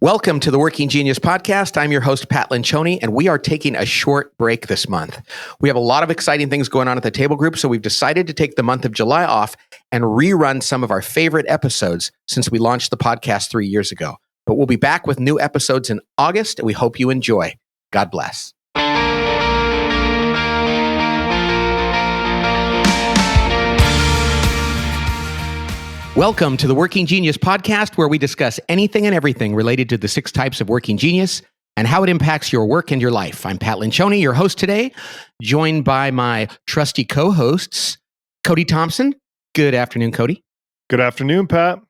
Welcome to the Working Genius Podcast. I'm your host, Pat Lencioni, and we are taking a short break this month. We have a lot of exciting things going on at the Table Group, so we've decided to take the month of July off and rerun some of our favorite episodes since we launched the podcast 3 years ago. But we'll be back with new episodes in August, and we hope you enjoy. God bless. Welcome to the Working Genius Podcast, where we discuss anything and everything related to the 6 types of working genius and how it impacts your work and your life. I'm Pat Lencioni, your host today, joined by my trusty co-hosts, Cody Thompson. Good afternoon, Cody. Good afternoon, Pat.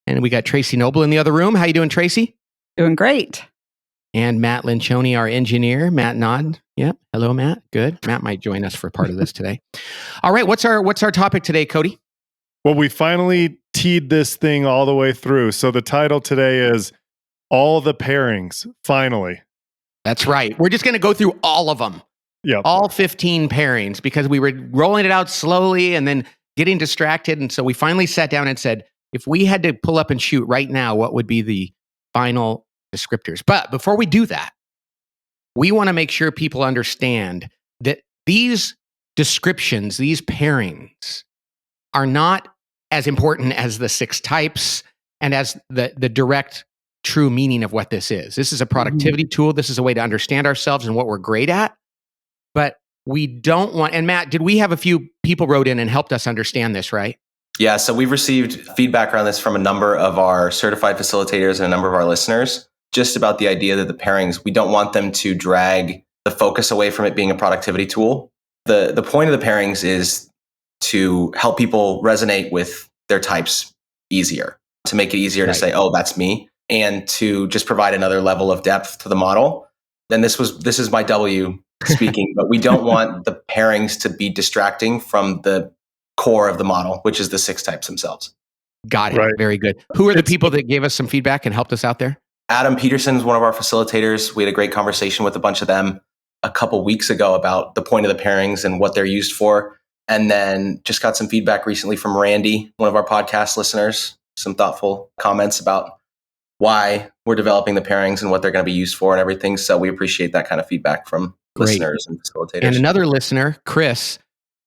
And we got Tracy Noble in the other room. How you doing, Tracy? Doing great. And Matt Lencioni, our engineer. Matt nod. Yep. Hello, Matt. Good. Matt might join us for part of this today. All right. What's our topic today, Cody? Well, we finally teed this thing all the way through. So the title today is All the Pairings, finally. That's right. We're just going to go through all of them. Yep. All 15 pairings, because we were rolling it out slowly and then getting distracted. And so we finally sat down and said, if we had to pull up and shoot right now, what would be the final descriptors? But before we do that, we want to make sure people understand that these descriptions, these pairings, are not as important as the 6 types and as the direct, true meaning of what this is. This is a productivity tool. This is a way to understand ourselves and what we're great at. But we don't want, and Matt, did we have a few people wrote in and helped us understand this, right? Yeah, so we've received feedback around this from a number of our certified facilitators and a number of our listeners, just about the idea that the pairings, we don't want them to drag the focus away from it being a productivity tool. The point of the pairings is to help people resonate with their types easier, to make it easier to say, oh, that's me, and to just provide another level of depth to the model. Then this is my W speaking, but we don't want the pairings to be distracting from the core of the model, which is the 6 types themselves. Got it. Right. Very good. Who are the people that gave us some feedback and helped us out there? Adam Peterson is one of our facilitators. We had a great conversation with a bunch of them a couple weeks ago about the point of the pairings and what they're used for. And then just got some feedback recently from Randy, one of our podcast listeners, some thoughtful comments about why we're developing the pairings and what they're going to be used for and everything. So we appreciate that kind of feedback from listeners and facilitators. And another listener, Chris,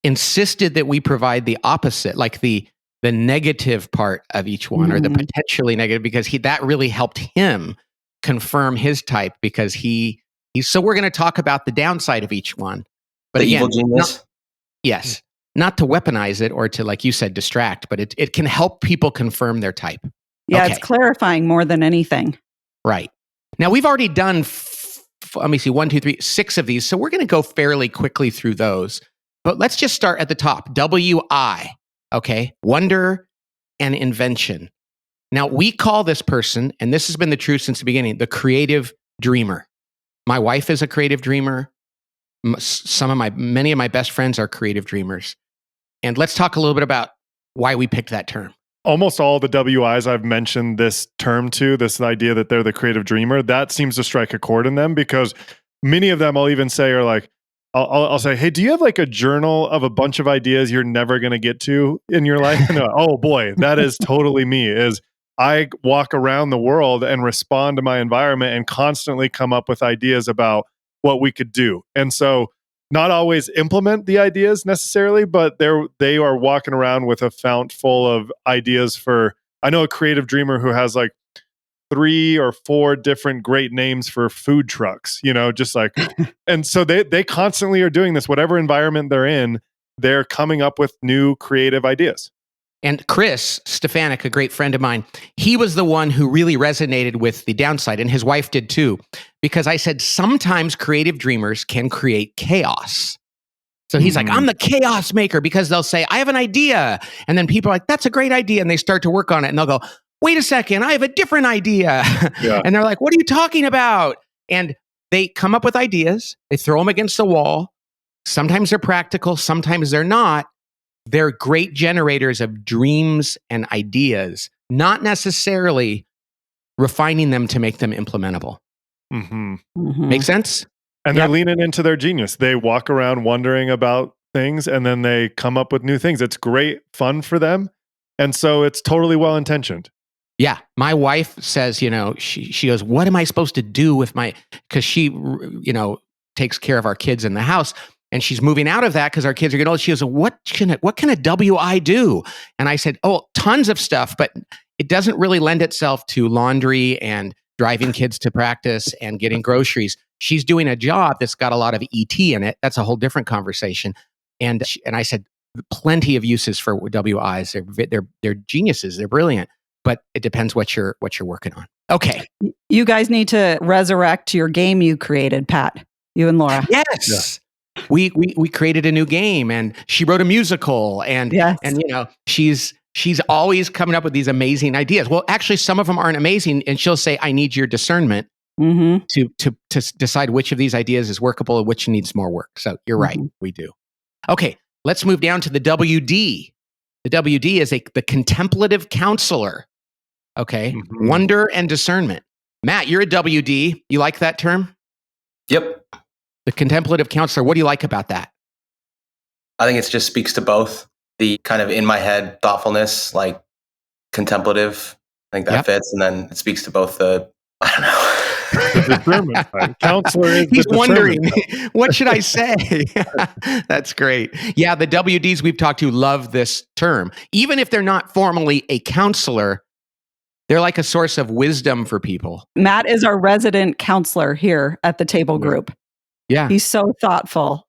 insisted that we provide the opposite, like the negative part of each one, or the potentially negative, because that really helped him confirm his type, because he's so we're going to talk about the downside of each one. But the again, evil genius? Yes. Not to weaponize it or to, like you said, distract, but it can help people confirm their type. Yeah, It's clarifying more than anything. Right. Now, we've already done, let me see, 1, 2, 3, 6 of these. So we're going to go fairly quickly through those. But let's just start at the top. WI, okay? Wonder and invention. Now, we call this person, and this has been the truth since the beginning, the creative dreamer. My wife is a creative dreamer. Many of my best friends are creative dreamers. And let's talk a little bit about why we picked that term. Almost all the WIs I've mentioned this term to, this idea that they're the creative dreamer, that seems to strike a chord in them, because many of them I'll even say are like, I'll say, hey, do you have like a journal of a bunch of ideas you're never going to get to in your life? And oh boy, that is totally me. Is I walk around the world and respond to my environment and constantly come up with ideas about what we could do. And so not always implement the ideas necessarily, but they are walking around with a fount full of ideas I know a creative dreamer who has like 3 or 4 different great names for food trucks, just like, and so they constantly are doing this, whatever environment they're in, they're coming up with new creative ideas. And Chris Stefanik, a great friend of mine, he was the one who really resonated with the downside, and his wife did too, because I said sometimes creative dreamers can create chaos. So he's like, I'm the chaos maker, because they'll say, I have an idea. And then people are like, that's a great idea. And they start to work on it, and they'll go, wait a second, I have a different idea. Yeah. And they're like, what are you talking about? And they come up with ideas. They throw them against the wall. Sometimes they're practical. Sometimes they're not. They're great generators of dreams and ideas, not necessarily refining them to make them implementable. Make sense? And they're leaning into their genius. They walk around wondering about things, and then they come up with new things. It's great fun for them. And so it's totally well-intentioned. Yeah. My wife says, she goes, what am I supposed to do with because she, takes care of our kids in the house. And she's moving out of that because our kids are getting old. She goes, what can a WI do? And I said, oh, tons of stuff, but it doesn't really lend itself to laundry and driving kids to practice and getting groceries. She's doing a job that's got a lot of ET in it. That's a whole different conversation. And I said, plenty of uses for WIs. They're geniuses. They're brilliant, but it depends what you're working on. Okay. You guys need to resurrect your game you created, Pat. You and Laura. Yes. Yeah. We created a new game, and she wrote a musical, and yes. and she's always coming up with these amazing ideas. Well, actually, some of them aren't amazing, and she'll say, "I need your discernment to decide which of these ideas is workable and which needs more work." So you're right, we do. Okay, let's move down to the WD. The WD is the contemplative counselor. Okay, wonder and discernment. Matt, you're a WD. You like that term? Yep. The contemplative counselor, what do you like about that? I think it just speaks to both the kind of in my head thoughtfulness, like contemplative. I think that fits. And then it speaks to both the discernment side. Counselor is He's wondering, what should I say? That's great. Yeah, the WDs we've talked to love this term. Even if they're not formally a counselor, they're like a source of wisdom for people. Matt is our resident counselor here at the table group. Yeah. He's so thoughtful.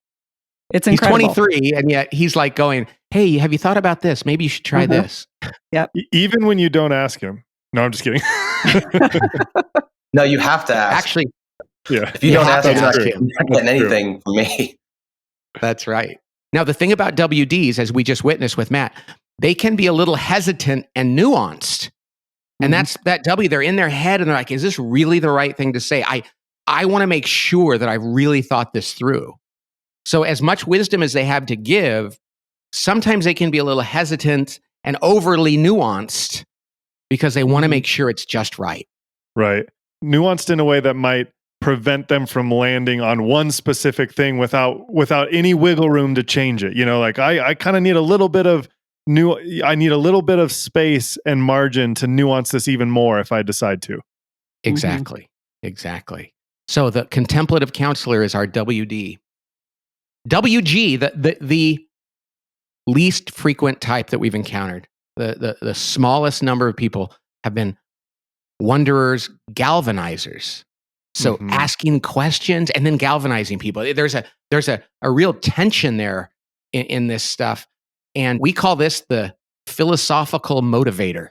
It's incredible. He's 23, and yet he's like going, hey, have you thought about this? Maybe you should try this. Yep. Even when you don't ask him. No, I'm just kidding. No, you have to ask. Actually, yeah. If you don't ask, you're not getting anything from me. That's right. Now, the thing about WDs, as we just witnessed with Matt, they can be a little hesitant and nuanced. And that's that W, they're in their head and they're like, is this really the right thing to say? I want to make sure that I've really thought this through. So as much wisdom as they have to give, sometimes they can be a little hesitant and overly nuanced because they want to make sure it's just right. Right. Nuanced in a way that might prevent them from landing on one specific thing without any wiggle room to change it. Like I kind of need a little bit of space and margin to nuance this even more if I decide to. Exactly. So the contemplative counselor is our WD. WG, the least frequent type that we've encountered. The smallest number of people have been wonderers, galvanizers. So asking questions and then galvanizing people. There's a real tension there in this stuff. And we call this the philosophical motivator.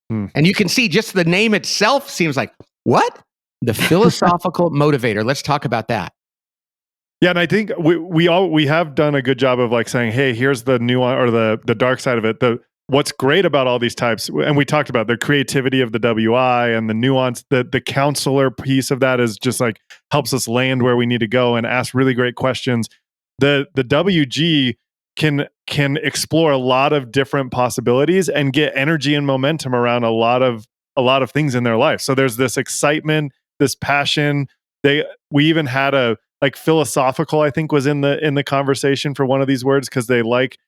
And you can see just the name itself seems like, what? The philosophical motivator. Let's talk about that. Yeah, and I think we have done a good job of like saying, hey, here's the nuance or the dark side of it. What's great about all these types, and we talked about the creativity of the WI and the nuance, the counselor piece of that is just like helps us land where we need to go and ask really great questions. The WG can explore a lot of different possibilities and get energy and momentum around a lot of things in their life. So there's this excitement, this passion. We even had a like philosophical, I think, was in the conversation for one of these words because they like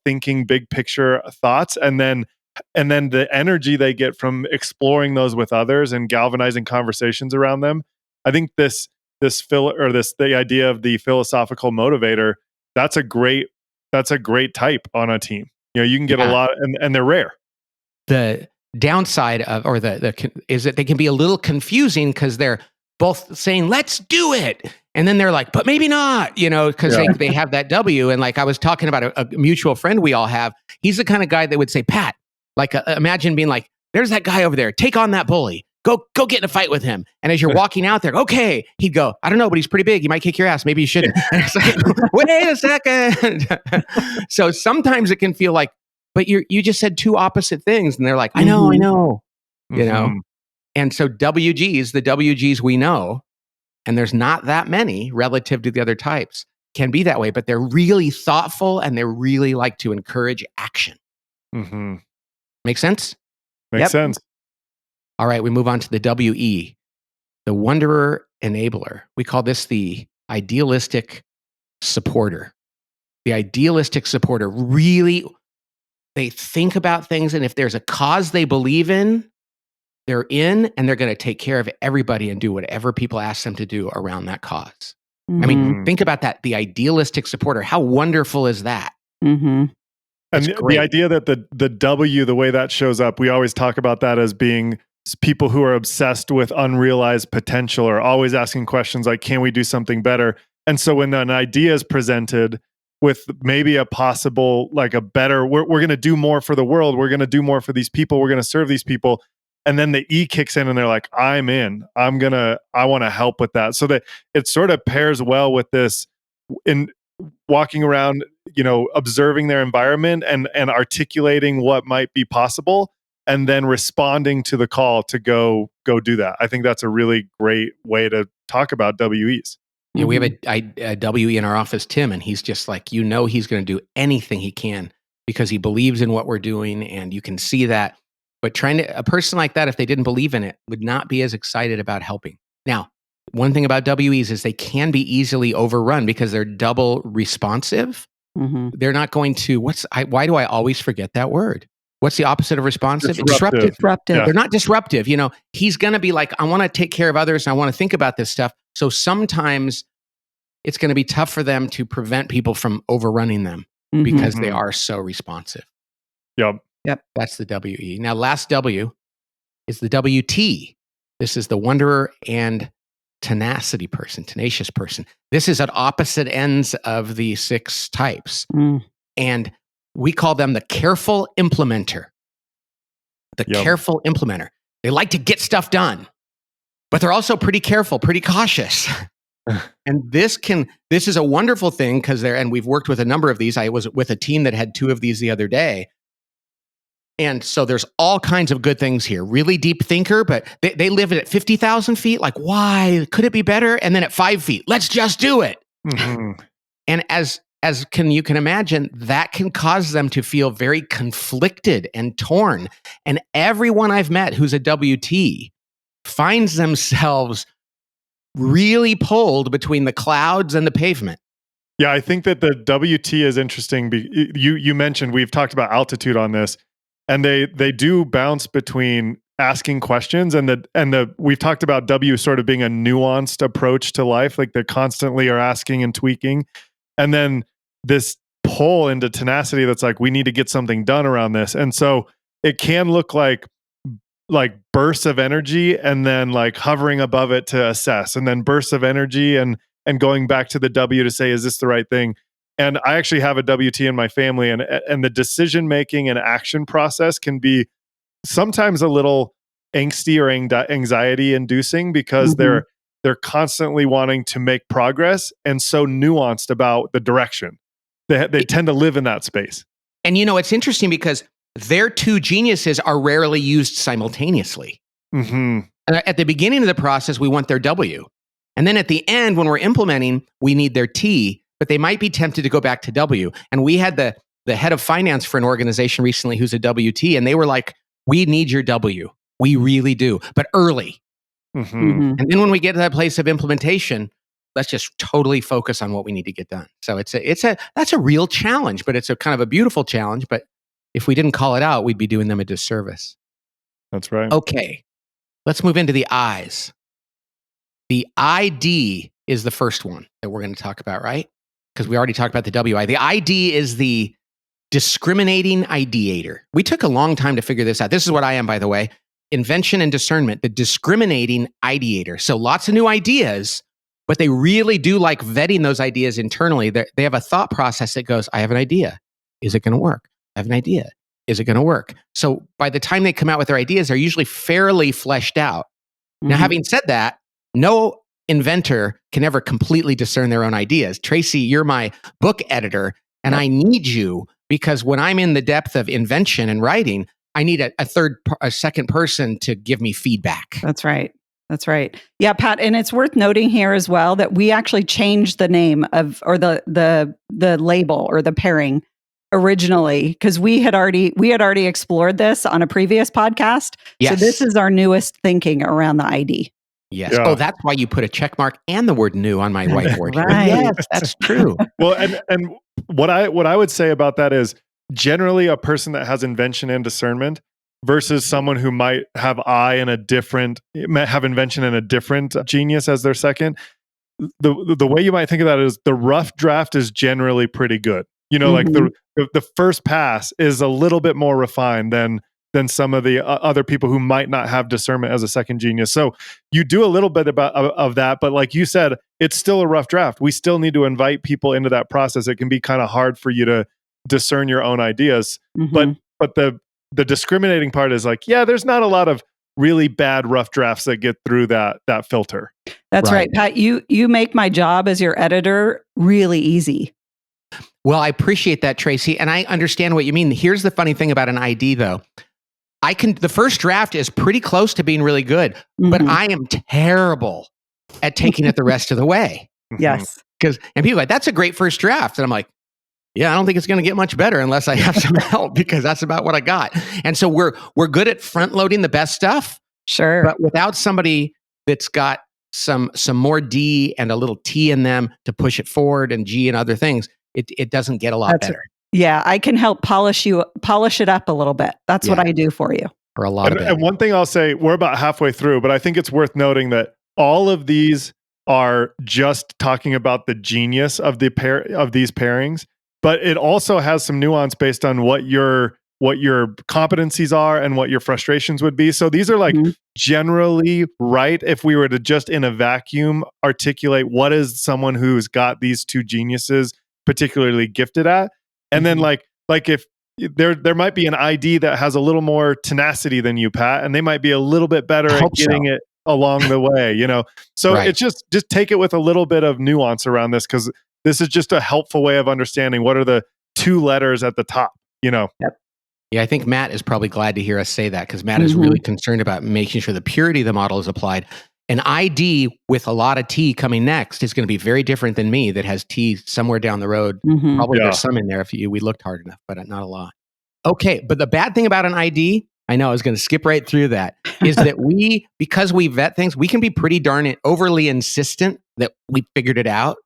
thinking big picture thoughts, and then the energy they get from exploring those with others and galvanizing conversations around them. I think the idea of the philosophical motivator, that's a great type on a team. You can get a lot, and they're rare. The downside of is that they can be a little confusing because they're both saying, let's do it. And then they're like, but maybe not, because they have that W. And like I was talking about a mutual friend we all have. He's the kind of guy that would say, Pat, like imagine being like, there's that guy over there. Take on that bully. Go get in a fight with him. And as you're walking out there, okay, he'd go, I don't know, but he's pretty big. He might kick your ass. Maybe you shouldn't. And it's like, wait a second. So sometimes it can feel like, but you just said two opposite things. And they're like, I know, And so the WGs we know, and there's not that many relative to the other types, can be that way, but they're really thoughtful and they really like to encourage action. Make sense? Makes sense. All right, we move on to the WE, the Wanderer Enabler. We call this the idealistic supporter. The idealistic supporter really They think about things, and if there's a cause they believe in, they're in, and they're going to take care of everybody and do whatever people ask them to do around that cause. I mean, Mhm. think about that. The idealistic supporter. How wonderful is that? Mm-hmm. It's And great. the idea that the W, the way that shows up, we always talk about that as being people who are obsessed with unrealized potential or always asking questions like, can we do something better? And so when an idea is presented with maybe a possible, like a better, we're going to do more for the world. We're going to do more for these people. We're going to serve these people. And then the E kicks in and they're like, I'm in, I want to help with that. So that it sort of pairs well with this in walking around, observing their environment and articulating what might be possible and then responding to the call to go do that. I think that's a really great way to talk about WEs. Yeah, we have a WE in our office, Tim, and he's just like, he's going to do anything he can because he believes in what we're doing, and you can see that. But a person like that, if they didn't believe in it, would not be as excited about helping. Now, one thing about WEs is they can be easily overrun because they're double responsive. Mm-hmm. They're not going to, why do I always forget that word? What's the opposite of responsive? Disruptive. Disruptive. They're not disruptive. He's going to be like, I want to take care of others and I want to think about this stuff. So sometimes it's going to be tough for them to prevent people from overrunning them because they are so responsive. Yep. That's the WE. Now, last W is the WT. This is the wanderer and tenacious person. This is at opposite ends of the 6 types. And we call them the careful implementer. Careful implementer. They like to get stuff done, but they're also pretty careful, pretty cautious. And this is a wonderful thing because and we've worked with a number of these. I was with a team that had 2 of these the other day. And so there's all kinds of good things here. Really deep thinker, but they live at 50,000 feet. Like, why? Could it be better? And then at 5 feet, let's just do it. Mm-hmm. And as you can imagine, that can cause them to feel very conflicted and torn. And everyone I've met who's a WT finds themselves really pulled between the clouds and the pavement. Yeah, I think that the WT is interesting. You mentioned, we've talked about altitude on this, and they do bounce between asking questions and we've talked about W sort of being a nuanced approach to life, like they constantly are asking and tweaking. And then this pull into tenacity that's like, we need to get something done around this. And so it can look like bursts of energy and then like hovering above it to assess, and then bursts of energy and going back to the W to say, is this the right thing? And I actually have a WT in my family, and the decision making and action process can be sometimes a little angsty or anxiety inducing because they're constantly wanting to make progress and so nuanced about the direction. They tend to live in that space. And it's interesting because their 2 geniuses are rarely used simultaneously. Mm-hmm. At the beginning of the process, we want their W. And then at the end, when we're implementing, we need their T, but they might be tempted to go back to W. And we had the head of finance for an organization recently who's a WT, and they were like, we need your W. We really do, but early. And then when we get to that place of implementation, let's just totally focus on what we need to get done. So that's a real challenge, but it's a kind of a beautiful challenge. But if we didn't call it out, we'd be doing them a disservice. That's right. Okay, let's move into the I's. The ID is the first one that we're going to talk about, right? Because we already talked about the WI. The ID is the discriminating ideator. We took a long time to figure this out. This is what I am, by the way. Invention and discernment, the discriminating ideator. So lots of new ideas, but they really do like vetting those ideas internally. They have a thought process that goes, I have an idea. Is it going to work? I have an idea. Is it going to work? So by the time they come out with their ideas, they're usually fairly fleshed out. Now, having said that, no inventor can ever completely discern their own ideas. Tracy, you're my book editor, and I need you because when I'm in the depth of invention and writing, I need a second person to give me feedback. That's right. Yeah, Pat, and it's worth noting here as well that we actually changed the name of, or the label or the pairing originally, because we had already explored this on a previous podcast. Yes. So this is our newest thinking around the ID. Yes. Yeah. Oh, that's why you put a check mark and the word new on my whiteboard. Right. Yes, that's true. Well, and what I would say about that is generally a person that has invention and discernment versus someone who might have have invention and a different genius as their second. The way you might think of that is the rough draft is generally pretty good. Like the first pass is a little bit more refined than some of the other people who might not have discernment as a second genius. So you do a little bit of that, but like you said, it's still a rough draft. We still need to invite people into that process. It can be kind of hard for you to discern your own ideas, but the discriminating part is like, yeah, there's not a lot of really bad rough drafts that get through that filter. That's right, Pat. You make my job as your editor really easy. Well, I appreciate that, Tracy, and I understand what you mean. Here's the funny thing about an ID, though. The first draft is pretty close to being really good, but I am terrible at taking it the rest of the way. Yes. And people are like, that's a great first draft. And I'm like, yeah, I don't think it's going to get much better unless I have some help, because that's about what I got. And so we're good at front loading the best stuff. Sure. But without somebody that's got some more D and a little T in them to push it forward, and G and other things, it doesn't get a lot better. Yeah, I can help polish it up a little bit. That's what I do for you. Or a lot of it. And one thing I'll say, we're about halfway through, but I think it's worth noting that all of these are just talking about the genius of these pairings, but it also has some nuance based on what your competencies are and what your frustrations would be. So these are like generally right if we were to just in a vacuum articulate what is someone who's got these two geniuses particularly gifted at. And then like if there might be an ID that has a little more tenacity than you, Pat, and they might be a little bit better at getting it along the way, So it's just take it with a little bit of nuance around this, because this is just a helpful way of understanding what are the two letters at the top, Yep. Yeah, I think Matt is probably glad to hear us say that, because Matt is really concerned about making sure the purity of the model is applied. An ID with a lot of T coming next is going to be very different than me that has T somewhere down the road. Probably there's some in there if we looked hard enough, but not a lot. Okay, but the bad thing about an ID, I know I was going to skip right through that, is that because we vet things, we can be pretty darn overly insistent that we figured it out.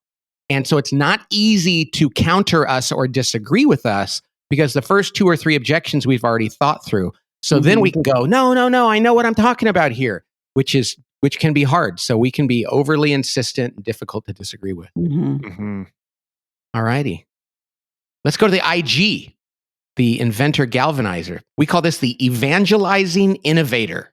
And so it's not easy to counter us or disagree with us, because the first 2 or 3 objections we've already thought through. So then we can go, no, I know what I'm talking about here, which can be hard. So we can be overly insistent and difficult to disagree with. All righty. Let's go to the IG, the inventor galvanizer. We call this the evangelizing innovator.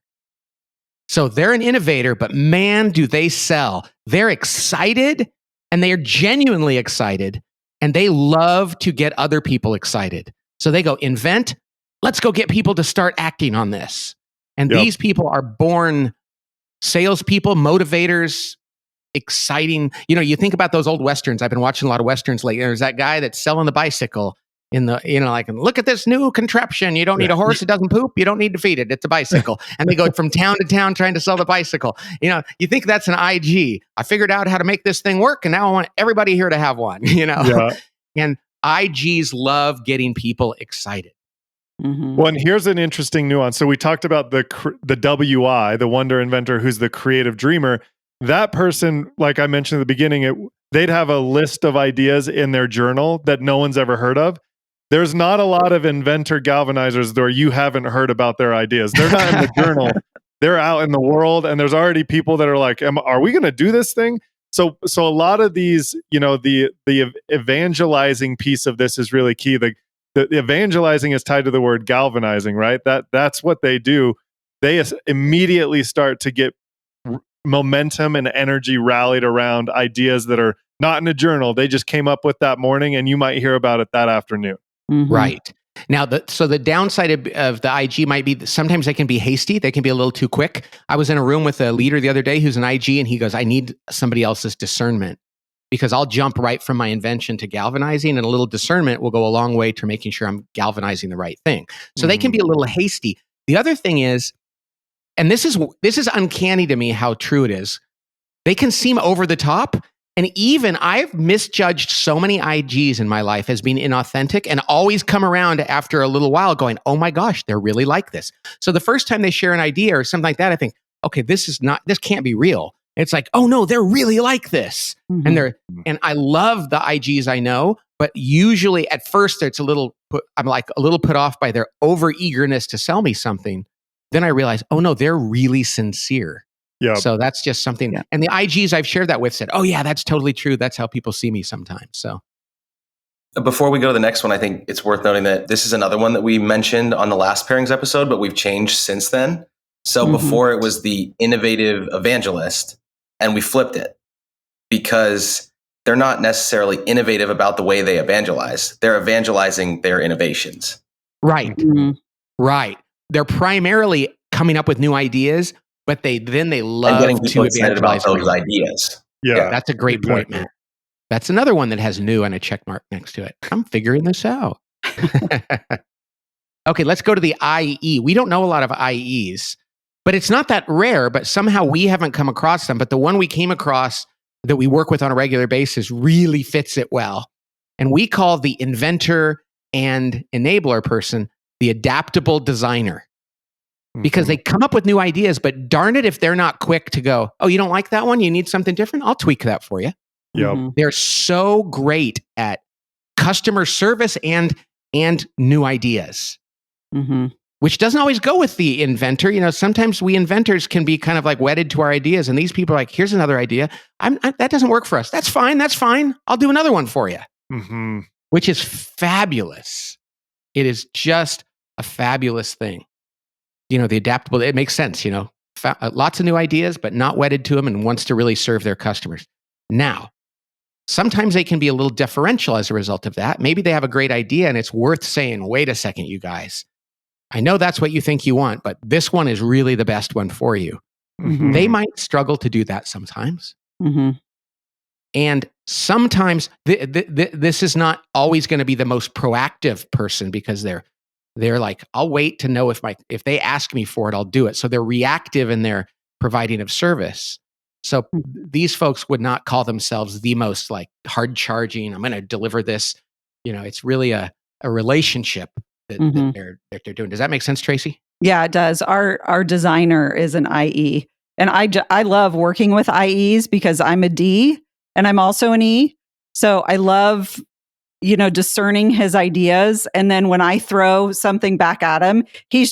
So they're an innovator, but man, do they sell. They're excited, and they are genuinely excited, and they love to get other people excited. So they go, invent, let's go get people to start acting on this. And these people are born salespeople, motivators, exciting. You think about those old Westerns. I've been watching a lot of Westerns lately. There's that guy that's selling the bicycle in the, like, look at this new contraption. You don't need a horse. It doesn't poop. You don't need to feed it. It's a bicycle. And they go from town to town trying to sell the bicycle. You think that's an IG. I figured out how to make this thing work, and now I want everybody here to have one, And IGs love getting people excited. Well, and here's an interesting nuance. So we talked about the WI, the wonder inventor, who's the creative dreamer. That person, like I mentioned at the beginning, they'd have a list of ideas in their journal that no one's ever heard of. There's not a lot of inventor galvanizers where you haven't heard about their ideas. They're not in the journal. They're out in the world, and there's already people that are like, are we going to do this thing? So a lot of these, the evangelizing piece of this is really key. The evangelizing is tied to the word galvanizing, right? That's what they do. They immediately start to get momentum and energy rallied around ideas that are not in a journal. They just came up with that morning, and you might hear about it that afternoon. Right. Now, the downside of the IG might be that sometimes they can be hasty. They can be a little too quick. I was in a room with a leader the other day who's an IG, and he goes, I need somebody else's discernment, because I'll jump right from my invention to galvanizing, and a little discernment will go a long way to making sure I'm galvanizing the right thing. So they can be a little hasty. The other thing is, and this is uncanny to me how true it is, they can seem over the top. And even I've misjudged so many IGs in my life as being inauthentic, and always come around after a little while going, oh my gosh, they're really like this. So the first time they share an idea or something like that, I think, okay, this can't be real. It's like, oh no, they're really like this. Mhm. And I love the IGs I know, but usually at first I'm like a little put off by their over eagerness to sell me something. Then I realize, oh no, they're really sincere. Yeah. So that's just something. Yeah. And the IGs I've shared that with said, oh yeah, that's totally true. That's how people see me sometimes. So Before we go to the next one, I think it's worth noting that this is another one that we mentioned on the last pairings episode, but we've changed since then. So Mhm. before it was the innovative evangelist, and we flipped it because they're not necessarily innovative about the way they evangelize. They're evangelizing their innovations. right. Mhm. Right. They're primarily coming up with new ideas, but they And love getting to people excited about evangelize. those around. ideas. Yeah. That's a great point, exactly. Matt. That's another one that has new and a check mark next to it. I'm figuring this out. Okay, let's go to the IE. We don't know a lot of IEs, but it's not that rare, but somehow we haven't come across them. But the one we came across that we work with on a regular basis really fits it well. And we call the inventor and enabler person the adaptable designer because they come up with new ideas, but darn it if they're not quick to go, oh, you don't like that one? You need something different? I'll tweak that for you. Yep. Mhm. They're so great at customer service and new ideas, Mhm. which doesn't always go with the inventor. You know, sometimes we inventors can be kind of like wedded to our ideas, and these people are like, here's another idea. That doesn't work for us. That's fine. That's fine. I'll do another one for you, Mm-hmm. which is fabulous. It is just a fabulous thing. You know, the adaptable, it makes sense, you know, lots of new ideas, but not wedded to them and wants to really serve their customers. Now, sometimes they can be a little deferential as a result of that. Maybe they have a great idea and it's worth saying, wait a second, you guys. I know that's what you think you want, but this one is really the best one for you. Mhm. They might struggle to do that sometimes. Mhm. And sometimes this is not always going to be the most proactive person because they're like, I'll wait to know if they ask me for it, I'll do it. So they're reactive in their providing of service. So these folks would not call themselves the most like hard charging. I'm going to deliver this. You know, it's really a relationship that Mhm. they're doing. Does that make sense, Tracy? Yeah, it does. Our designer is an IE, and I love working with IEs because I'm a D and I'm also an E. So I love, you know, discerning his ideas, and then when I throw something back at him, he's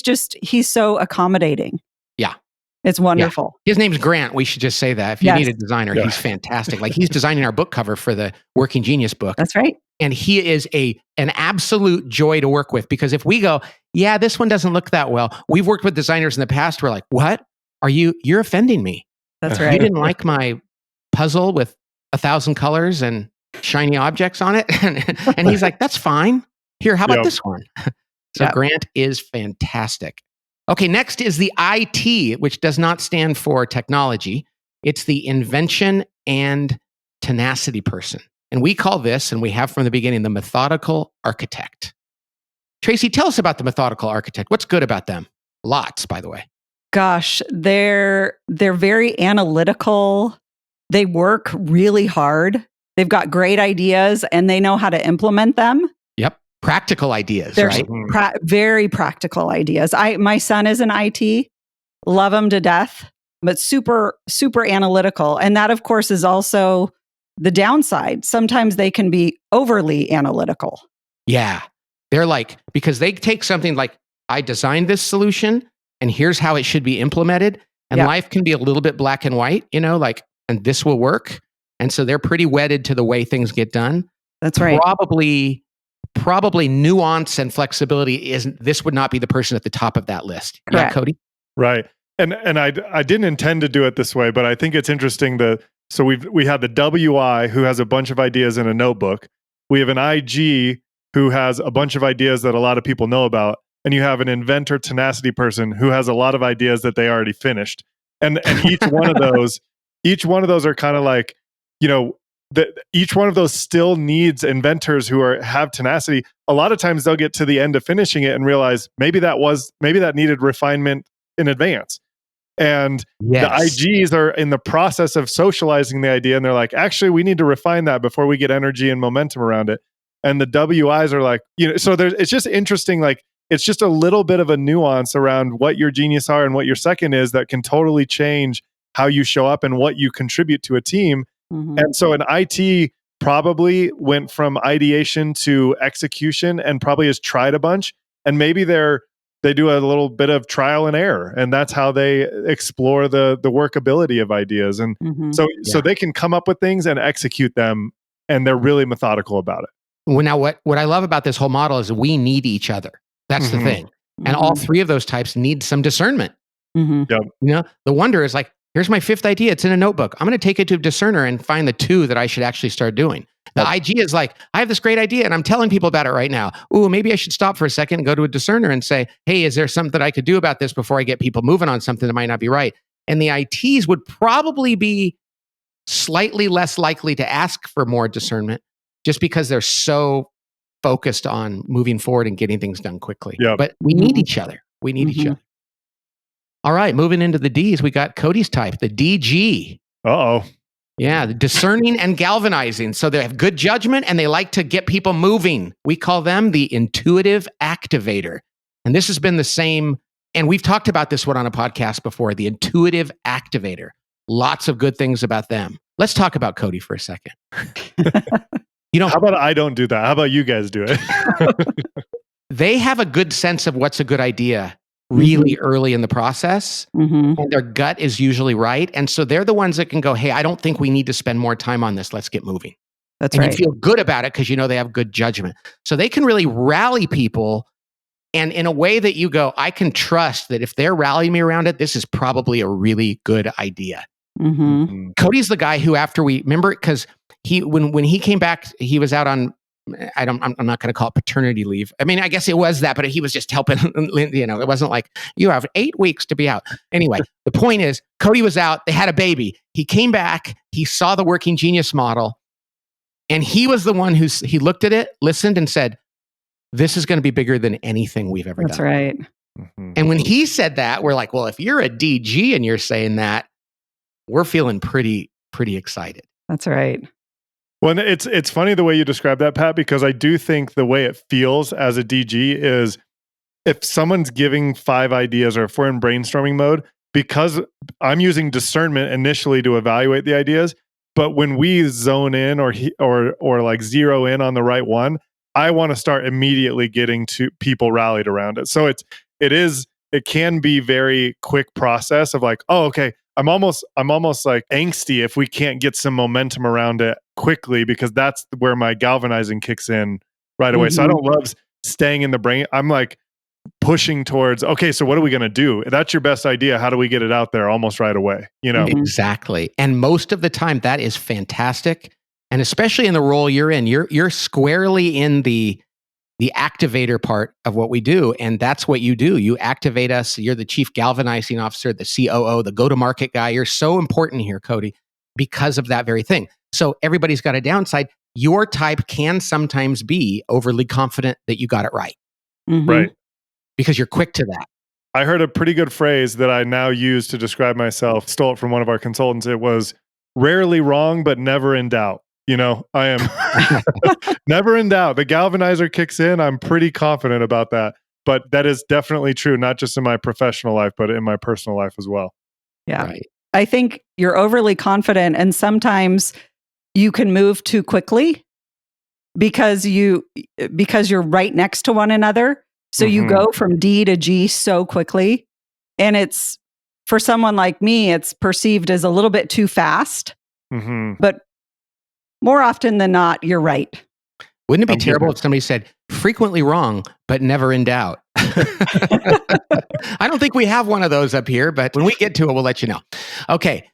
so accommodating. Yeah. It's wonderful. His name's Grant. We should just say that. If you Yes. need a designer, Yeah. he's fantastic. Like he's designing our book cover for the Working Genius book. That's right. And he is an absolute joy to work with because if we go, yeah, this one doesn't look that well. We've worked with designers in the past. We're like, what? You're offending me. That's You right. didn't like my puzzle with 1,000 colors and shiny objects on it? And he's like, that's fine. Here, how about Yep. this one? So Yep. Grant is fantastic. Okay, next is the IT, which does not stand for technology. It's the invention and tenacity person. And we call this, and we have from the beginning, the methodical architect. Tracy, tell us about the methodical architect. What's good about them? Lots, by the way. Gosh, they're very analytical. They work really hard. They've got great ideas and they know how to implement them. Yep. Practical ideas, They're right? very practical ideas. My son is an IT, love him to death, but super analytical. And that, of course, is also the downside. Sometimes they can be overly analytical. Yeah. They're like, because they take something like, I designed this solution and here's how it should be implemented. And Yep. life can be a little bit black and white, you know, like, and this will work. And so they're pretty wedded to the way things get done. That's right. Probably nuance and flexibility this would not be the person at the top of that list. Correct. Yeah, Cody? Right. And I didn't intend to do it this way, but I think it's interesting so we have the WI who has a bunch of ideas in a notebook. We have an IG who has a bunch of ideas that a lot of people know about, and you have an inventor tenacity person who has a lot of ideas that they already finished. And each one of those are kind of like, you know, each one of those still needs inventors who have tenacity. A lot of times they'll get to the end of finishing it and realize maybe that needed refinement in advance. And Yes. the IGs are in the process of socializing the idea, and they're like, actually, we need to refine that before we get energy and momentum around it. And the WIs are like, you know, so it's just interesting. Like, it's just a little bit of a nuance around what your genius are and what your second is that can totally change how you show up and what you contribute to a team. Mhm. And so an IT probably went from ideation to execution and probably has tried a bunch. And maybe they do a little bit of trial and error. And that's how they explore the workability of ideas. And Mhm. so they can come up with things and execute them. And they're really methodical about it. Well, now, what I love about this whole model is we need each other. That's the Mhm. thing. And all three of those types need some discernment. Mhm. Yep. You know, the wonder is like, here's my fifth idea. It's in a notebook. I'm going to take it to a discerner and find the two that I should actually start doing. The IG is like, I have this great idea and I'm telling people about it right now. Ooh, maybe I should stop for a second and go to a discerner and say, hey, is there something that I could do about this before I get people moving on something that might not be right? And the ITs would probably be slightly less likely to ask for more discernment just because they're so focused on moving forward and getting things done quickly. Yep. But we need each other. We need each other. All right, moving into the Ds, we got Cody's type, the DG. Uh-oh. Yeah, the discerning and galvanizing. So they have good judgment and they like to get people moving. We call them the intuitive activator. And this has been the same, and we've talked about this one on a podcast before, the intuitive activator. Lots of good things about them. Let's talk about Cody for a second. How about I don't do that? How about you guys do it? They have a good sense of what's a good idea really early in the process. And their gut is usually right. And so they're the ones that can go, hey, I don't think we need to spend more time on this. Let's get moving. That's and right. you feel good about it because you know they have good judgment. So they can really rally people. And in a way that you go, I can trust that if they're rallying me around it, this is probably a really good idea. Cody's the guy who, after we remember, because when he came back, he was out on, I'm not going to call it paternity leave. I mean, I guess it was that, but he was just helping. You know, it wasn't like you have 8 weeks to be out. Anyway, the point is, Cody was out. They had a baby. He came back. He saw the working genius model, and he was the one he looked at it, listened, and said, "This is going to be bigger than anything we've ever done." That's right. And when he said that, we're like, well, if you're a DG and you're saying that, we're feeling pretty excited. That's right. Well, it's funny the way you describe that, Pat, because I do think the way it feels as a DG is if someone's giving 5 ideas or if we're in brainstorming mode, because I'm using discernment initially to evaluate the ideas, but when we zone in or like zero in on the right one, I want to start immediately getting to people rallied around it. So it can be very quick process of like, oh, okay, I'm almost like angsty if we can't get some momentum around it quickly, because that's where my galvanizing kicks in right away. So I don't love staying in the brain. I'm like pushing towards, okay, so what are we going to do? That's your best idea. How do we get it out there almost right away? You know? Exactly. And most of the time that is fantastic. And especially in the role you're in, you're squarely in the activator part of what we do. And that's what you do. You activate us. You're the chief galvanizing officer, the COO, the go-to-market guy. You're so important here, Cody, because of that very thing. So everybody's got a downside. Your type can sometimes be overly confident that you got it right. Right. Because you're quick to that. I heard a pretty good phrase that I now use to describe myself. Stole it from one of our consultants. It was rarely wrong, but never in doubt. You know, I am never in doubt. The galvanizer kicks in. I'm pretty confident about that. But that is definitely true, not just in my professional life, but in my personal life as well. Yeah. Right. I think you're overly confident, and sometimes you can move too quickly because you're right next to one another. So you go from D to G so quickly. And it's, for someone like me, it's perceived as a little bit too fast. But more often than not, you're right. Wouldn't it be terrible if somebody said, frequently wrong, but never in doubt? I don't think we have one of those up here, but when we get to it, we'll let you know. Okay.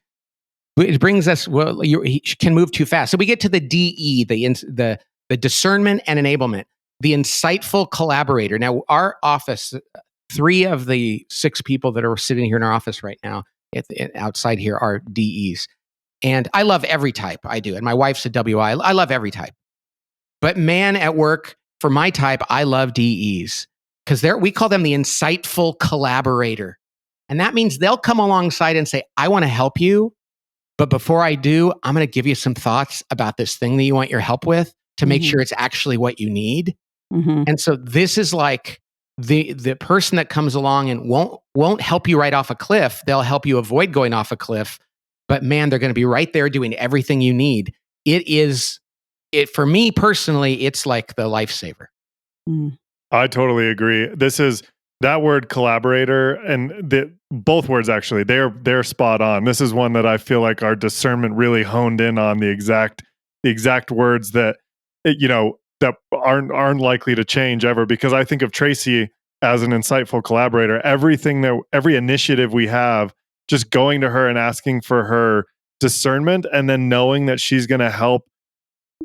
It brings us, well, he can move too fast. So we get to the DE, the discernment and enablement, the insightful collaborator. Now, our office, 3 of the 6 people that are sitting here in our office right now, outside here, are DEs. And I love every type. I do. And my wife's a WI. I love every type. But man, at work, for my type, I love DEs because we call them the insightful collaborator. And that means they'll come alongside and say, I want to help you. But before I do, I'm going to give you some thoughts about this thing that you want your help with to make sure it's actually what you need. And so this is like the person that comes along and won't help you right off a cliff. They'll help you avoid going off a cliff but man, they're going to be right there doing everything you need. It for me personally, it's like the lifesaver. I totally agree. This is that word collaborator, and both words actually, they're spot on. This is one that I feel like our discernment really honed in on the exact words that that aren't likely to change ever, because I think of Tracy as an insightful collaborator. Every initiative we have, just going to her and asking for her discernment, and then knowing that she's going to help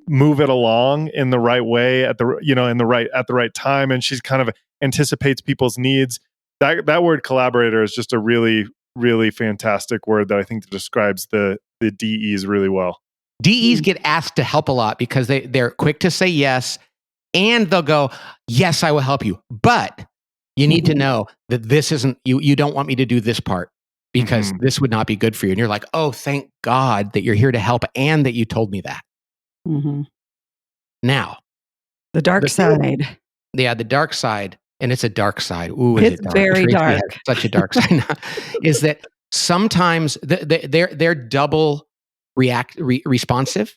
move it along in the right way at the right time, and she's kind of anticipates people's needs. That word collaborator is just a really, really fantastic word that I think describes the DEs really well. DEs get asked to help a lot because they're quick to say yes, and they'll go, yes, I will help you, but you need to know that this isn't you don't want me to do this part because this would not be good for you. And you're like, oh, thank God that you're here to help and that you told me that. Now, the dark side. Yeah, the dark side, and it's a dark side. Ooh, it's very dark. Such a dark side. Is that sometimes they're double responsive,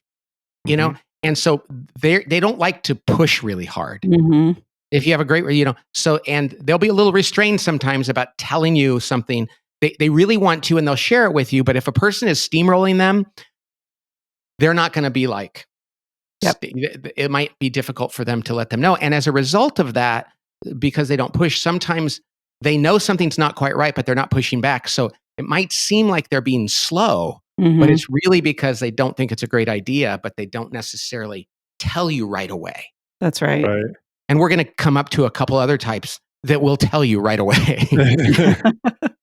and so they don't like to push really hard. If you have a great, and they'll be a little restrained sometimes about telling you something. They really want to, and they'll share it with you. But if a person is steamrolling them, they're not going to be like. Yep. It might be difficult for them to let them know. And as a result of that, because they don't push, sometimes they know something's not quite right, but they're not pushing back. So it might seem like they're being slow, but it's really because they don't think it's a great idea, but they don't necessarily tell you right away. That's right. And we're going to come up to a couple other types that will tell you right away.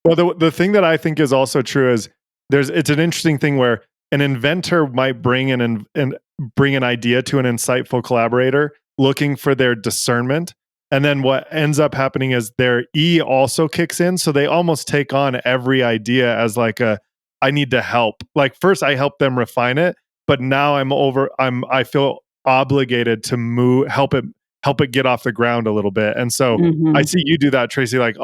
Well, the thing that I think is also true is it's an interesting thing where an inventor might bring an idea to an insightful collaborator looking for their discernment. And then what ends up happening is their E also kicks in. So they almost take on every idea as like I need to help. Like first I help them refine it, but now I feel obligated to help it get off the ground a little bit. And so I see you do that, Tracy, like,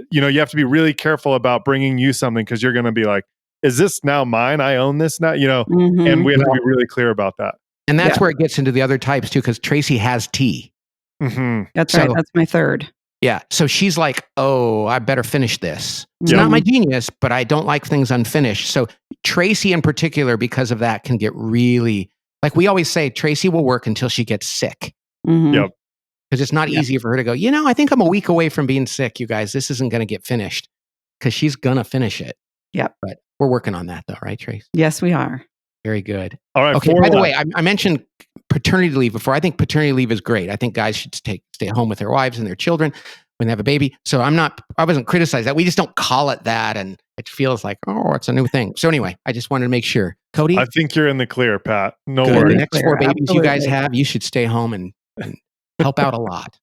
you have to be really careful about bringing you something, because you're going to be like, is this now mine? I own this now, and we have to be really clear about that. And that's where it gets into the other types too, because Tracy has T. That's right. That's my third. Yeah. So she's like, oh, I better finish this. It's not my genius, but I don't like things unfinished. So Tracy in particular, because of that, can get really, like we always say, Tracy will work until she gets sick. Yep. Because it's not easy for her to go, I think I'm a week away from being sick, you guys. This isn't going to get finished, because she's going to finish it. Yep. But we're working on that though, right, Trace? Yes, we are. Very good. All right. Okay. By the way, I mentioned paternity leave before. I think paternity leave is great. I think guys should stay home with their wives and their children when they have a baby. So I wasn't criticizing that. We just don't call it that. And it feels like, it's a new thing. So anyway, I just wanted to make sure. Cody? I think you're in the clear, Pat. No good. worries. The next 4 babies you guys have, you should stay home and help out a lot.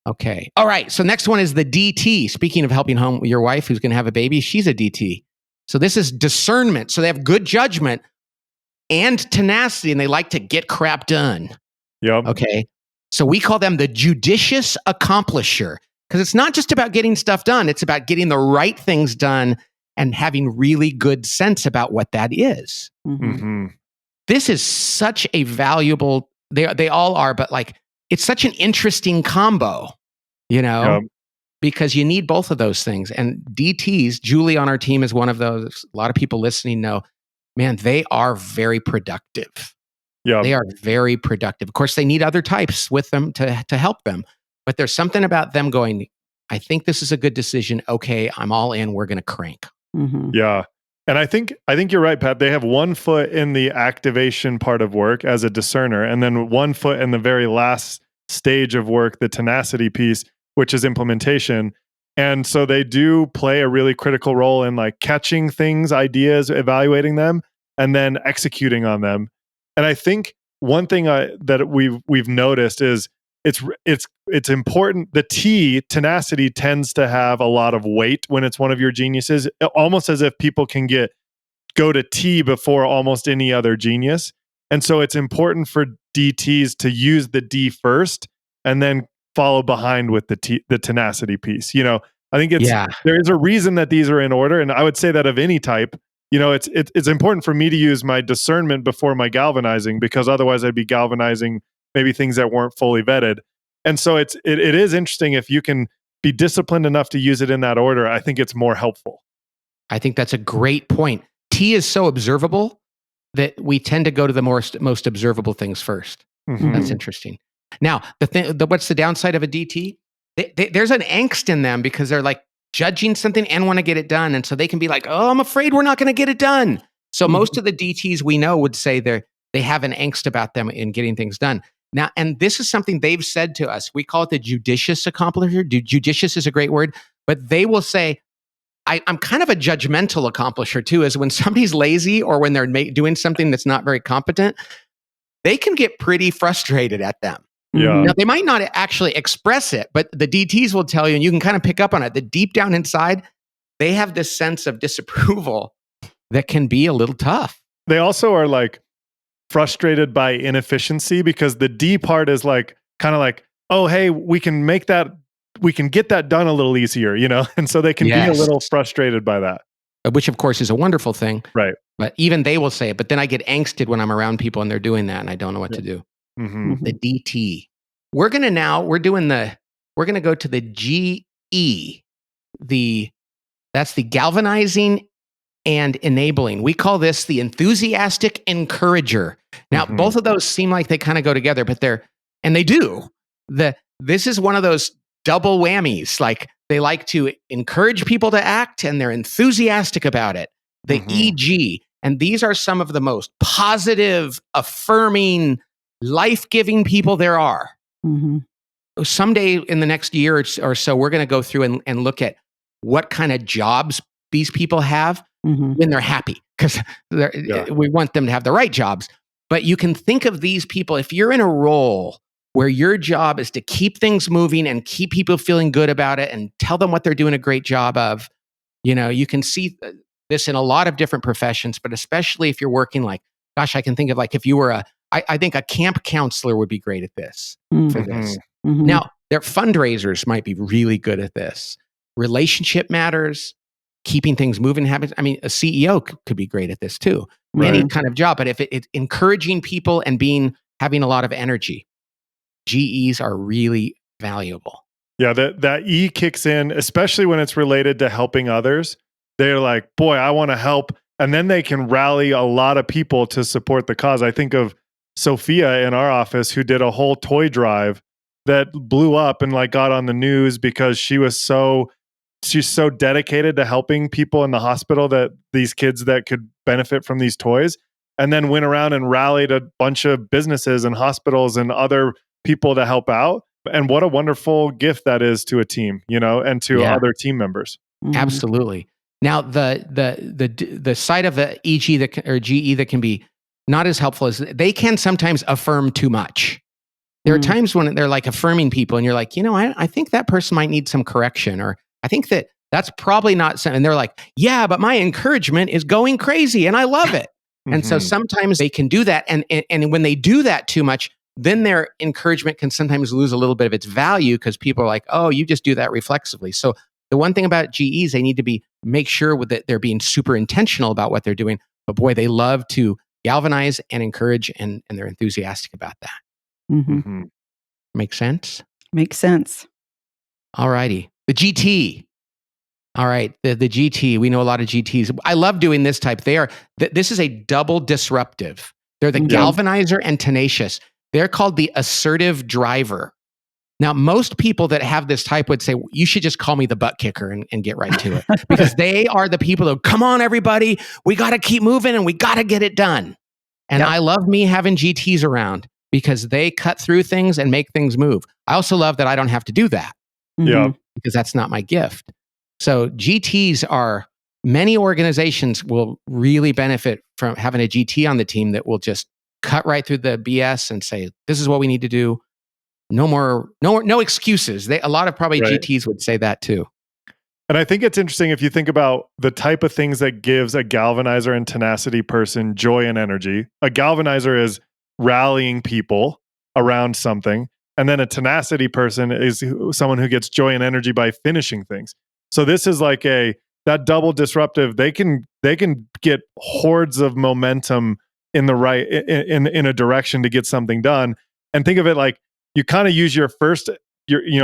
Okay. All right. So next one is the DT. Speaking of helping home your wife who's going to have a baby, she's a DT. So this is discernment. So they have good judgment and tenacity, and they like to get crap done. Yep. Okay. So we call them the judicious accomplisher, because it's not just about getting stuff done. It's about getting the right things done and having really good sense about what that is. This is such a valuable, they all are, but like, it's such an interesting combo, because you need both of those things. And DTs, Julie on our team is one of those. A lot of people listening know, man, they are very productive. Yeah, they are very productive. Of course, they need other types with them to help them. But there's something about them going, I think this is a good decision. Okay, I'm all in. We're going to crank. Yeah. And I think you're right, Pat. They have one foot in the activation part of work as a discerner, and then one foot in the very last stage of work, the tenacity piece, which is implementation. And so they do play a really critical role in like catching things, ideas, evaluating them, and then executing on them. And I think one thing that we've noticed is it's important. The T, tenacity, tends to have a lot of weight when it's one of your geniuses, almost as if people can go to T before almost any other genius. And so it's important for DTs to use the D first and then follow behind with the tenacity piece. I think there is a reason that these are in order. And I would say that of any type, it's important for me to use my discernment before my galvanizing, because otherwise I'd be galvanizing maybe things that weren't fully vetted. And so it is interesting if you can be disciplined enough to use it in that order. I think it's more helpful. I think that's a great point. T is so observable that we tend to go to the most observable things first. Mhm. That's interesting. Now, what's the downside of a DT? There's an angst in them because they're like judging something and want to get it done. And so they can be like, oh, I'm afraid we're not going to get it done. So most of the DTs we know would say they have an angst about them in getting things done. Now, and this is something they've said to us. We call it the judicious accomplisher. Judicious is a great word, but they will say, I'm kind of a judgmental accomplisher too, is when somebody's lazy or when they're doing something that's not very competent, they can get pretty frustrated at them. Yeah. Now, they might not actually express it, but the DTs will tell you, and you can kind of pick up on it, that deep down inside, they have this sense of disapproval that can be a little tough. They also are like frustrated by inefficiency, because the D part is like kind of like, oh, hey, we can get that done a little easier, and so they can be a little frustrated by that. Which, of course, is a wonderful thing. Right. But even they will say it. But then I get angsted when I'm around people and they're doing that and I don't know what to do. Mm-hmm. The DT. We're going to go to the GE. That's the galvanizing and enabling. We call this the enthusiastic encourager. Now, both of those seem like they kind of go together, but they do. This is one of those double whammies. Like, they like to encourage people to act and they're enthusiastic about it. The EG. And these are some of the most positive, affirming, life-giving people there are. Someday in the next year or so, we're going to go through and look at what kind of jobs these people have when they're happy, because we want them to have the right jobs. But you can think of these people, if you're in a role where your job is to keep things moving and keep people feeling good about it and tell them what they're doing a great job of, you can see this in a lot of different professions, but especially if you're working I can think of if you were I think a camp counselor would be great at this for this. Now, their fundraisers might be really good at this. Relationship matters, keeping things moving habits. I mean, a CEO could be great at this too. Right. Any kind of job, but if it's encouraging people and having a lot of energy, GEs are really valuable. Yeah, that E kicks in, especially when it's related to helping others. They're like, boy, I want to help. And then they can rally a lot of people to support the cause. I think of Sophia in our office, who did a whole toy drive that blew up and got on the news because she's so dedicated to helping people in the hospital, that these kids that could benefit from these toys, and then went around and rallied a bunch of businesses and hospitals and other people to help out. And what a wonderful gift that is to a team, and to other team members. Absolutely. Now, the side of the EG or GE that can be not as helpful is they can sometimes affirm too much. There are times when they're affirming people and you're like, I think that person might need some correction, or I think that's probably not something. And they're like, yeah, but my encouragement is going crazy and I love it. And so sometimes they can do that. And when they do that too much, then their encouragement can sometimes lose a little bit of its value, because people are like, oh, you just do that reflexively. So the one thing about GEs, they need to make sure that they're being super intentional about what they're doing. But boy, they love to galvanize and encourage, and they're enthusiastic about that. Make sense? Makes sense. All righty. The GT. All right. The GT. We know a lot of GTs. I love doing this type. This is a double disruptive. They're the galvanizer and tenacious. They're called the assertive driver. Now, most people that have this type would say, you should just call me the butt kicker and get right to it. Because they are the people who, come on, everybody, we got to keep moving and we got to get it done. And I love me having GTs around, because they cut through things and make things move. I also love that I don't have to do that. Yeah. Because that's not my gift. So many organizations will really benefit from having a GT on the team that will just cut right through the BS and say, this is what we need to do. No excuses. A lot of probably GTs would say that too. And I think it's interesting if you think about the type of things that gives a galvanizer and tenacity person joy and energy. A galvanizer is rallying people around something. And then a tenacity person is someone who gets joy and energy by finishing things. So this is that double disruptive. They can they can get hordes of momentum in the right in a direction to get something done. And think of it like you kind of use your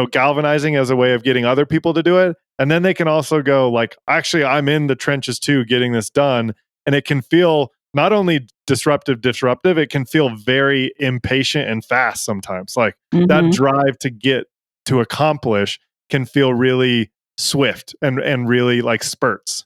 galvanizing as a way of getting other people to do it, and then they can also go like, actually, I'm in the trenches too, getting this done. And it can feel not only disruptive, it can feel very impatient and fast sometimes. Like that drive to accomplish can feel really swift and really like spurts.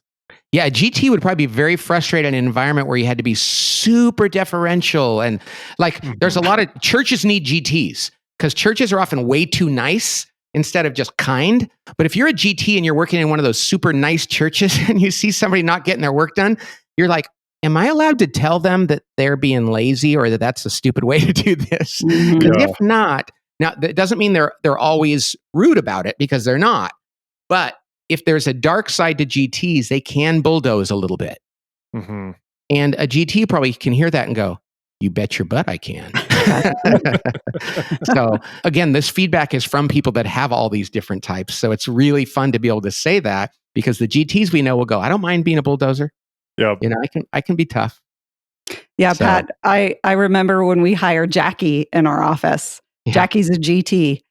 Yeah, a GT would probably be very frustrated in an environment where you had to be super deferential. And like, there's a lot of churches need GTs because churches are often way too nice instead of just kind. But if you're a GT and you're working in one of those super nice churches and you see somebody not getting their work done, you're like, am I allowed to tell them that they're being lazy or that that's a stupid way to do this? Because if not, now that doesn't mean they're always rude about it, because they're not. But if there's a dark side to GTs, they can bulldoze a little bit. And a GT probably can hear that and go, you bet your butt I can. So again, this feedback is from people that have all these different types. So it's really fun to be able to say that, because the GTs we know will go, I don't mind being a bulldozer. Yeah. You know, I can be tough. Yeah, So, Pat, I remember when we hired Jackie in our office. Yeah. Jackie's a GT.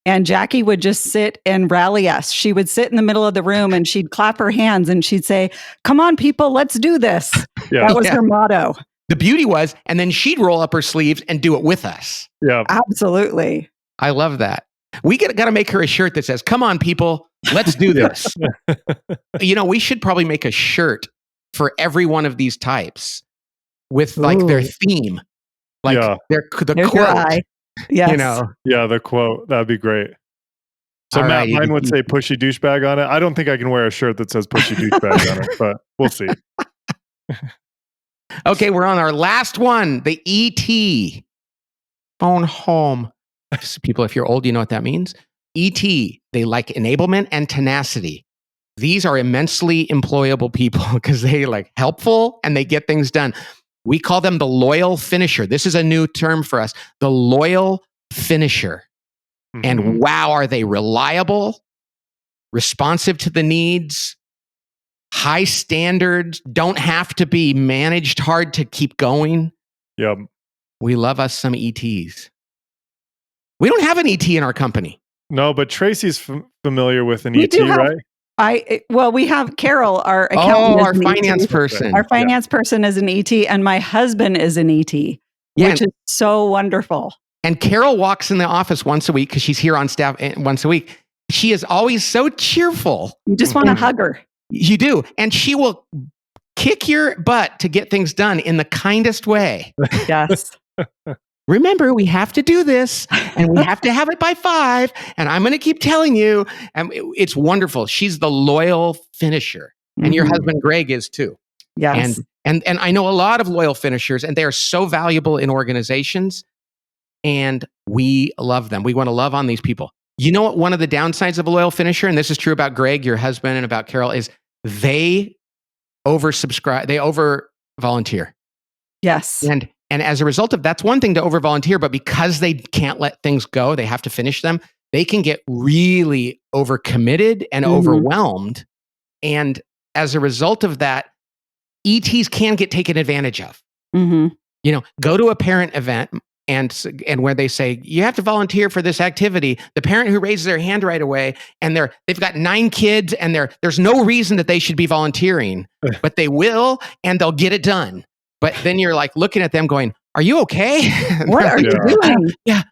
And Jackie would just sit and rally us. She would sit in the middle of the room and she'd clap her hands and she'd say, come on, people, let's do this. Yeah. That was her motto. The beauty was, and then she'd roll up her sleeves and do it with us. Yeah. Absolutely. I love that. We got to make her a shirt that says, come on, people, let's do this. You know, we should probably make a shirt for every one of these types with like their theme. Like the quote. Yes. You know. Yeah, the quote. That'd be great. So All Matt, right, mine would say pushy douchebag on it. I don't think I can wear a shirt that says pushy douchebag on it, but we'll see. Okay, we're on our last one, the ET. Phone home. People, if you're old, you know what that means. ET, they like enablement and tenacity. These are immensely employable people because they like helpful and they get things done. We call them the loyal finisher. This is a new term for us, the loyal finisher. And wow, are they reliable, responsive to the needs, high standards, don't have to be managed hard to keep going. Yep. We love us some ETs. We don't have an ET in our company. No, but Tracy's familiar with an We ET, do have- right? We have Carol, our accountant. Our finance person. Our finance person is an ET, and my husband is an ET, which is so wonderful. And Carol walks in the office once a week because she's here on staff once a week. She is always so cheerful. You just want to hug her. You do. And she will kick your butt to get things done in the kindest way. Yes. Remember, we have to do this and we have to have it by 5. And I'm going to keep telling you. And it's wonderful. She's the loyal finisher. And your husband, Greg, is too. Yes. And I know a lot of loyal finishers, and they are so valuable in organizations. And we love them. We want to love on these people. You know what? One of the downsides of a loyal finisher, and this is true about Greg, your husband, and about Carol, is they oversubscribe. They over volunteer. Yes. And as a result of that's one thing to over volunteer, but because they can't let things go, they have to finish them. They can get really overcommitted and overwhelmed. And as a result of that, ETs can get taken advantage of. You know, go to a parent event and where they say, you have to volunteer for this activity. The parent who raises their hand right away and they've got 9 kids and there's no reason that they should be volunteering, but they will and they'll get it done. But then you're like looking at them going, are you okay? What are you doing? Yeah.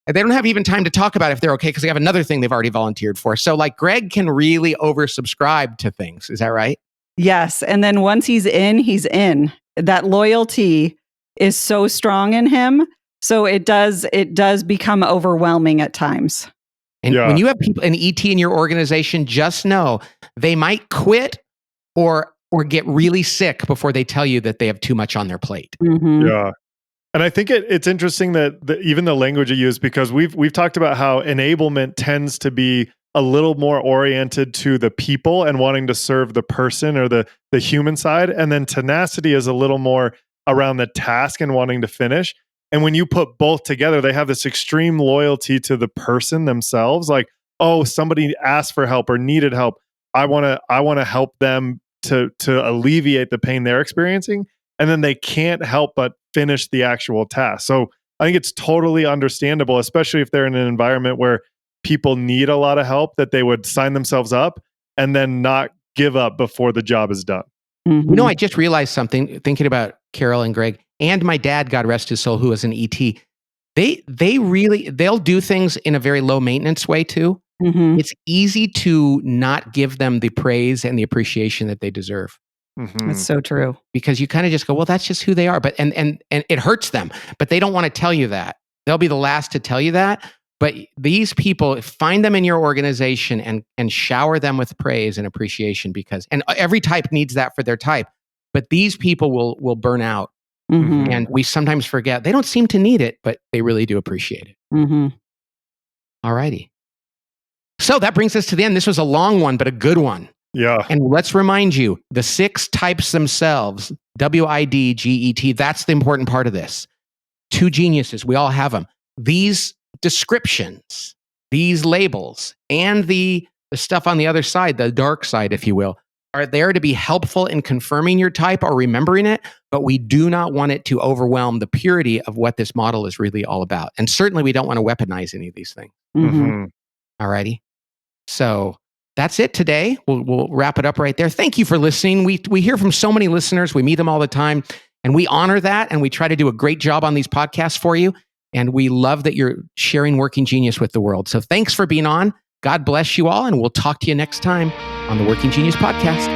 They don't have even time to talk about if they're okay because they have another thing they've already volunteered for. So like Greg can really oversubscribe to things. Is that right? Yes. And then once he's in, he's in. That loyalty is so strong in him. So it does become overwhelming at times. And when you have people, an ET in your organization, just know they might quit or get really sick before they tell you that they have too much on their plate. Yeah. And I think it's interesting that even the language you use, because we've talked about how enablement tends to be a little more oriented to the people and wanting to serve the person or the human side. And then tenacity is a little more around the task and wanting to finish. And when you put both together, they have this extreme loyalty to the person themselves. Like, oh, somebody asked for help or needed help. I want to help them to alleviate the pain they're experiencing, and then they can't help but finish the actual task. So I think it's totally understandable, especially if they're in an environment where people need a lot of help, that they would sign themselves up and then not give up before the job is done. Mhm. You know, I just realized something thinking about Carol and Greg and my dad, God rest his soul, who was an ET. They'll do things in a very low maintenance way too. Mhm. It's easy to not give them the praise and the appreciation that they deserve, That's so true. because you kind of just go, well, that's just who they are. But and it hurts them, but they don't want to tell you that. They'll be the last to tell you that. But these people, find them in your organization and shower them with praise and appreciation, because and every type needs that for their type. But these people will burn out, Mhm. and we sometimes forget they don't seem to need it, but they really do appreciate it. Mhm. All righty. So that brings us to the end. This was a long one, but a good one. Yeah. And let's remind you, the 6 types themselves, WIDGET, that's the important part of this. 2 geniuses, we all have them. These descriptions, these labels, and the stuff on the other side, the dark side, if you will, are there to be helpful in confirming your type or remembering it, but we do not want it to overwhelm the purity of what this model is really all about. And certainly we don't want to weaponize any of these things. Mhm. Mhm. All righty. So that's it today. We'll wrap it up right there. Thank you for listening. We hear from so many listeners. We meet them all the time, and we honor that, and we try to do a great job on these podcasts for you. And we love that you're sharing Working Genius with the world. So thanks for being on. God bless you all, and we'll talk to you next time on the Working Genius podcast.